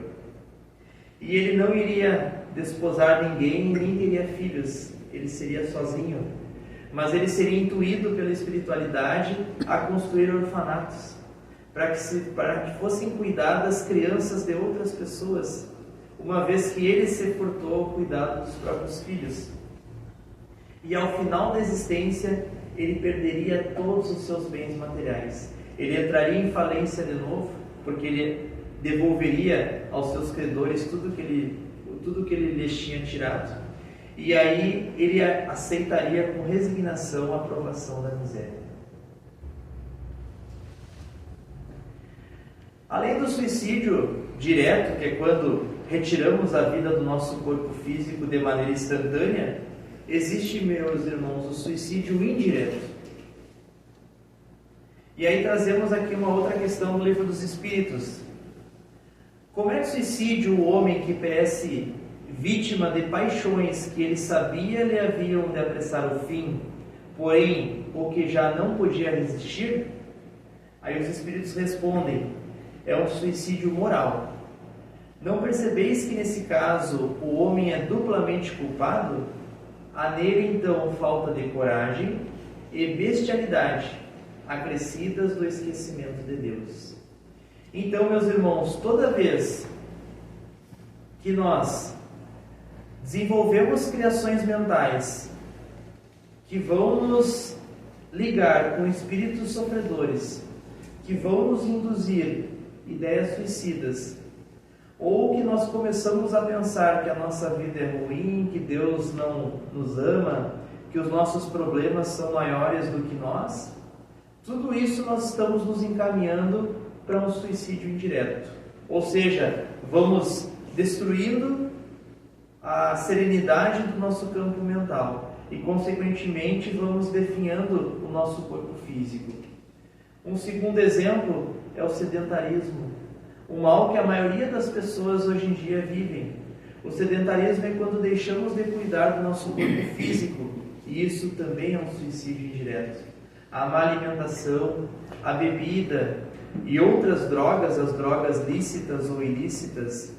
Speaker 1: E ele não iria desposar ninguém, nem teria filhos, ele seria sozinho. Mas ele seria intuído pela espiritualidade a construir orfanatos, para que fossem cuidadas crianças de outras pessoas, uma vez que ele se furtou ao cuidado dos próprios filhos. E ao final da existência, ele perderia todos os seus bens materiais. Ele entraria em falência de novo, porque ele devolveria aos seus credores tudo que ele lhes tinha tirado. E aí ele aceitaria com resignação a provação da miséria. Além do suicídio direto, que é quando retiramos a vida do nosso corpo físico de maneira instantânea, existe, meus irmãos, o suicídio indireto. E aí trazemos aqui uma outra questão no Livro dos Espíritos. Como é que suicídio o homem que perece vítima de paixões que ele sabia lhe haviam de apressar o fim, porém o que já não podia resistir? Aí os Espíritos respondem: é um suicídio moral. Não percebeis que nesse caso o homem é duplamente culpado? Há nele então falta de coragem e bestialidade, acrescidas do esquecimento de Deus. Então, meus irmãos, toda vez que nós desenvolvemos criações mentais que vão nos ligar com espíritos sofredores, que vão nos induzir ideias suicidas, ou que nós começamos a pensar que a nossa vida é ruim, que Deus não nos ama, que os nossos problemas são maiores do que nós, tudo isso nós estamos nos encaminhando para um suicídio indireto. Ou seja, vamos destruindo a serenidade do nosso campo mental e, consequentemente, vamos definhando o nosso corpo físico. Um segundo exemplo é o sedentarismo, o mal que a maioria das pessoas hoje em dia vivem. O sedentarismo é quando deixamos de cuidar do nosso corpo físico, e isso também é um suicídio indireto. A má alimentação, a bebida e outras drogas, as drogas lícitas ou ilícitas,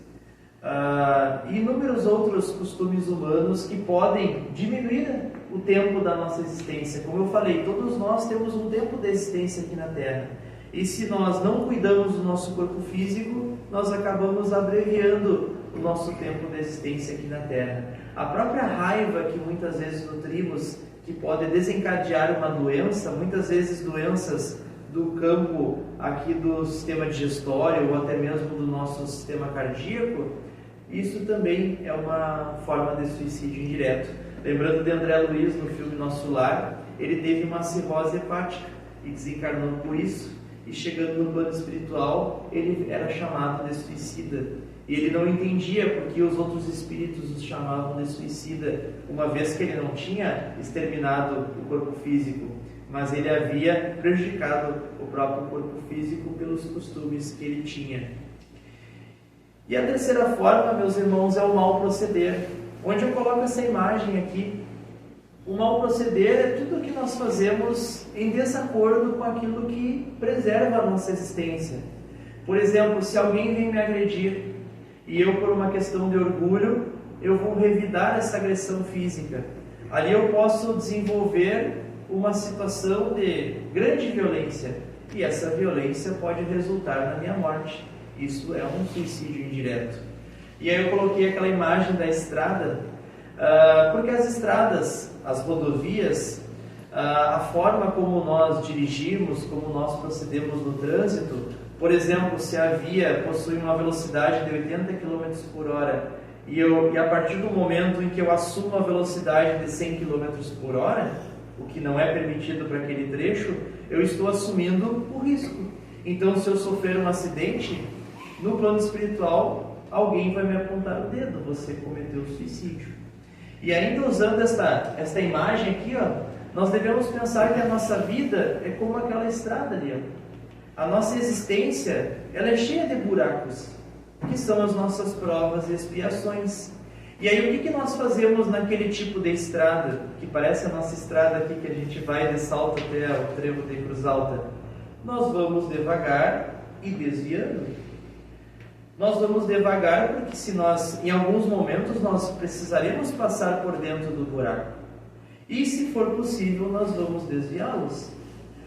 Speaker 1: e inúmeros outros costumes humanos que podem diminuir o tempo da nossa existência. Como eu falei, todos nós temos um tempo de existência aqui na Terra. E se nós não cuidamos do nosso corpo físico, nós acabamos abreviando o nosso tempo de existência aqui na Terra. A própria raiva que muitas vezes nutrimos, que pode desencadear uma doença, muitas vezes doenças do campo aqui do sistema digestório ou até mesmo do nosso sistema cardíaco, isso também é uma forma de suicídio indireto. Lembrando de André Luiz no filme Nosso Lar, ele teve uma cirrose hepática e desencarnou por isso, e chegando no plano espiritual, ele era chamado de suicida. E ele não entendia porque os outros espíritos os chamavam de suicida, uma vez que ele não tinha exterminado o corpo físico, mas ele havia prejudicado o próprio corpo físico pelos costumes que ele tinha. E a terceira forma, meus irmãos, é o mal proceder, onde eu coloco essa imagem aqui. O mal proceder é tudo o que nós fazemos em desacordo com aquilo que preserva a nossa existência. Por exemplo, se alguém vem me agredir e eu, por uma questão de orgulho, eu vou revidar essa agressão física. Ali eu posso desenvolver uma situação de grande violência e essa violência pode resultar na minha morte. Isso é um suicídio indireto. E aí eu coloquei aquela imagem da estrada, porque as estradas, as rodovias, a forma como nós dirigimos, como nós procedemos no trânsito, por exemplo, se a via possui uma velocidade de 80 km por hora e a partir do momento em que eu assumo a velocidade de 100 km por hora, o que não é permitido para aquele trecho, eu estou assumindo o risco. Então, se eu sofrer um acidente, no plano espiritual, alguém vai me apontar o dedo, você cometeu suicídio. E ainda usando esta imagem aqui, nós devemos pensar que a nossa vida é como aquela estrada ali. A nossa existência, ela é cheia de buracos, que são as nossas provas e expiações. E aí o que nós fazemos naquele tipo de estrada, que parece a nossa estrada aqui, que a gente vai de Salto até o trevo de Cruz Alta? Nós vamos devagar e desviando. Nós vamos devagar porque se nós, em alguns momentos, nós precisaremos passar por dentro do buraco. E se for possível, nós vamos desviá-los.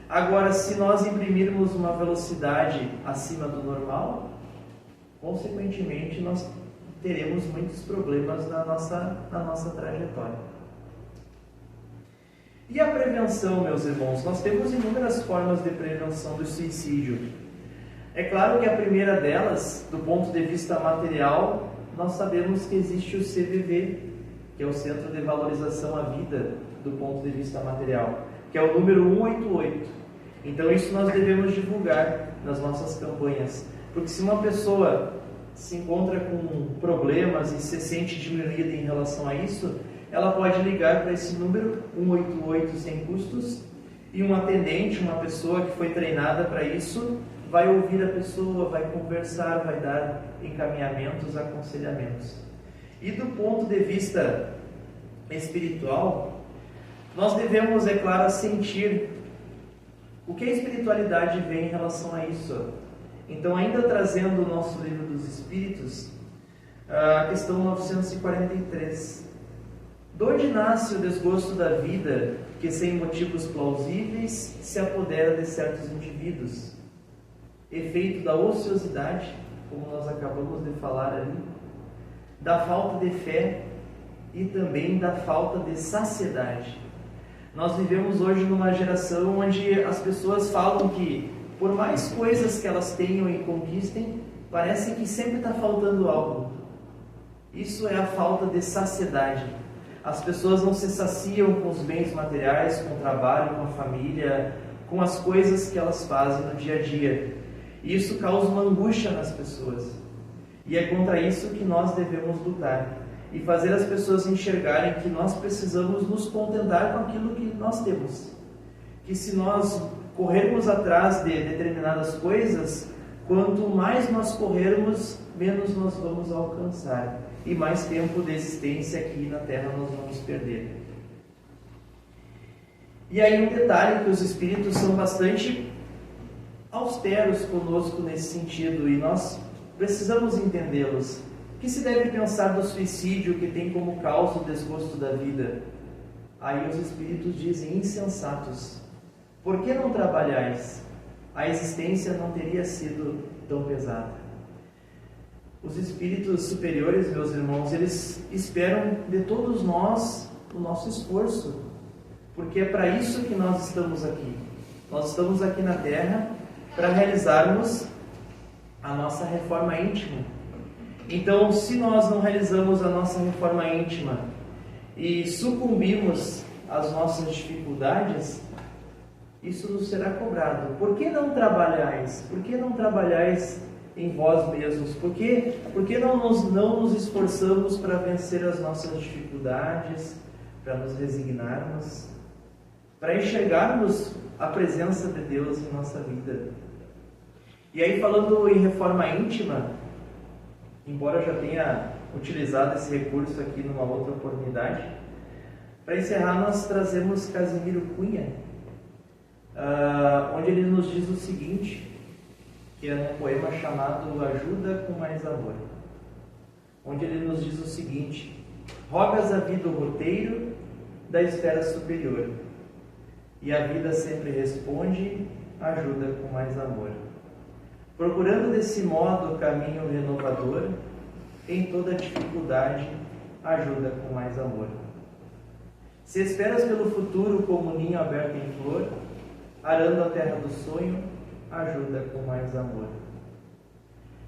Speaker 1: Agora, se nós imprimirmos uma velocidade acima do normal, consequentemente, nós teremos muitos problemas na nossa trajetória. E a prevenção, meus irmãos? Nós temos inúmeras formas de prevenção do suicídio. É claro que a primeira delas, do ponto de vista material, nós sabemos que existe o CVV, que é o Centro de Valorização à Vida, do ponto de vista material, que é o número 188. Então isso nós devemos divulgar nas nossas campanhas, porque se uma pessoa se encontra com problemas e se sente diminuída em relação a isso, ela pode ligar para esse número 188 sem custos, e um atendente, uma pessoa que foi treinada para isso, vai ouvir a pessoa, vai conversar, vai dar encaminhamentos, aconselhamentos. E do ponto de vista espiritual, nós devemos, é claro, sentir o que a espiritualidade vê em relação a isso. Então, ainda trazendo o nosso livro dos Espíritos, a questão 943. De onde nasce o desgosto da vida que, sem motivos plausíveis, se apodera de certos indivíduos? Efeito da ociosidade, como nós acabamos de falar ali, da falta de fé e também da falta de saciedade. Nós vivemos hoje numa geração onde as pessoas falam que, por mais coisas que elas tenham e conquistem, parece que sempre está faltando algo. Isso é a falta de saciedade. As pessoas não se saciam com os bens materiais, com o trabalho, com a família, com as coisas que elas fazem no dia a dia. E isso causa uma angústia nas pessoas. E é contra isso que nós devemos lutar. E fazer as pessoas enxergarem que nós precisamos nos contentar com aquilo que nós temos. Que se nós corrermos atrás de determinadas coisas, quanto mais nós corrermos, menos nós vamos alcançar. E mais tempo de existência aqui na Terra nós vamos perder. E aí um detalhe que os espíritos são bastante austeros conosco nesse sentido, e nós precisamos entendê-los. O que se deve pensar do suicídio que tem como causa o desgosto da vida? Aí os espíritos dizem: insensatos, por que não trabalhais? A existência não teria sido tão pesada. Os espíritos superiores, meus irmãos, eles esperam de todos nós o nosso esforço, porque é para isso que nós estamos aqui. Nós estamos aqui na Terra para realizarmos a nossa reforma íntima. Então, se nós não realizamos a nossa reforma íntima e sucumbimos às nossas dificuldades, isso nos será cobrado. Por que não trabalhais? Por que não trabalhais em vós mesmos? Por que não nos esforçamos para vencer as nossas dificuldades, para nos resignarmos, para enxergarmos a presença de Deus em nossa vida? E aí, falando em reforma íntima, embora eu já tenha utilizado esse recurso aqui numa outra oportunidade, para encerrar nós trazemos Casimiro Cunha, onde ele nos diz o seguinte, que é um poema chamado Ajuda com Mais Amor, onde ele nos diz o seguinte: rogas a vida o roteiro da esfera superior, e a vida sempre responde: ajuda com mais amor. Procurando desse modo o caminho renovador, em toda dificuldade, ajuda com mais amor. Se esperas pelo futuro como ninho aberto em flor, arando a terra do sonho, ajuda com mais amor.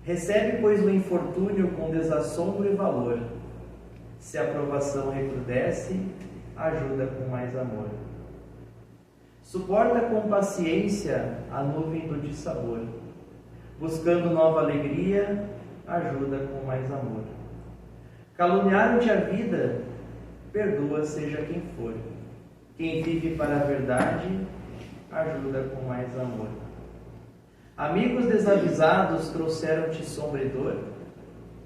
Speaker 1: Recebe, pois, o infortúnio com desassombro e valor. Se a provação recrudesce, ajuda com mais amor. Suporta com paciência a nuvem do dissabor. Buscando nova alegria, ajuda com mais amor. Caluniaram-te a vida, perdoa seja quem for. Quem vive para a verdade, ajuda com mais amor. Amigos desavisados trouxeram-te sombra e dor,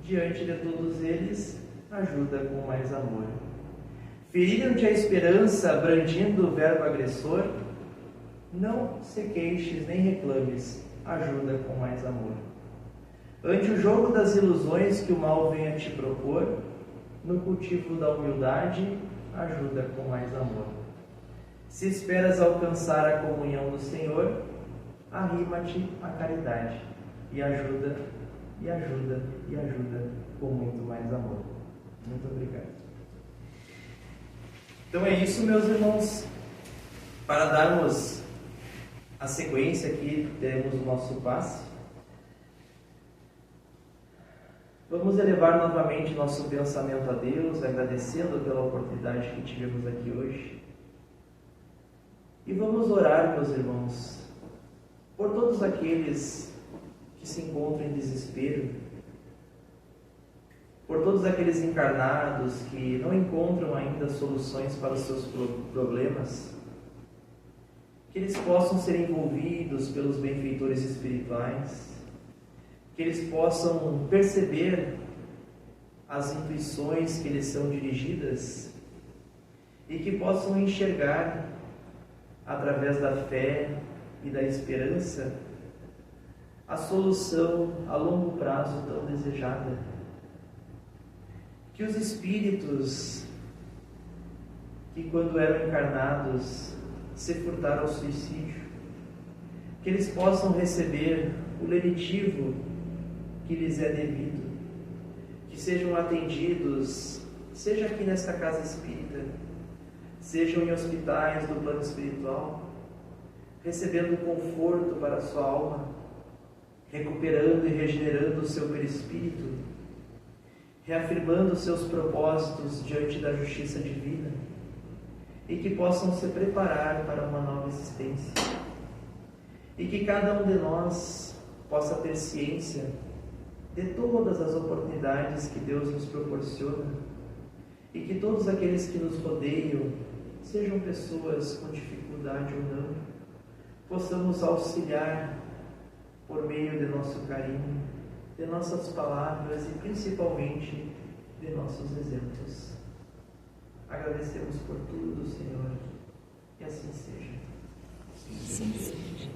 Speaker 1: diante de todos eles, ajuda com mais amor. Feriram-te a esperança, brandindo o verbo agressor, não se queixes nem reclames, ajuda com mais amor. Ante o jogo das ilusões que o mal venha te propor, no cultivo da humildade, ajuda com mais amor. Se esperas alcançar a comunhão do Senhor, arrima-te à caridade e ajuda, e ajuda, e ajuda com muito mais amor. Muito obrigado. Então é isso, meus irmãos. Para darmos a sequência aqui, temos o nosso passe. Vamos elevar novamente nosso pensamento a Deus, agradecendo pela oportunidade que tivemos aqui hoje. E vamos orar, meus irmãos, por todos aqueles que se encontram em desespero, por todos aqueles encarnados que não encontram ainda soluções para os seus problemas, que eles possam ser envolvidos pelos benfeitores espirituais, que eles possam perceber as intuições que lhes são dirigidas e que possam enxergar, através da fé e da esperança, a solução a longo prazo tão desejada. Que os espíritos que, quando eram encarnados, se furtaram ao suicídio, que eles possam receber o lenitivo que lhes é devido, que sejam atendidos, seja aqui nesta casa espírita, sejam em hospitais do plano espiritual, recebendo conforto para a sua alma, recuperando e regenerando o seu perispírito, reafirmando seus propósitos diante da justiça divina, e que possam se preparar para uma nova existência. E que cada um de nós possa ter ciência de todas as oportunidades que Deus nos proporciona, e que todos aqueles que nos rodeiam, sejam pessoas com dificuldade ou não, possamos auxiliar por meio de nosso carinho, de nossas palavras e principalmente de nossos exemplos. Agradecemos por tudo, Senhor, e assim seja.
Speaker 2: Sim, seja.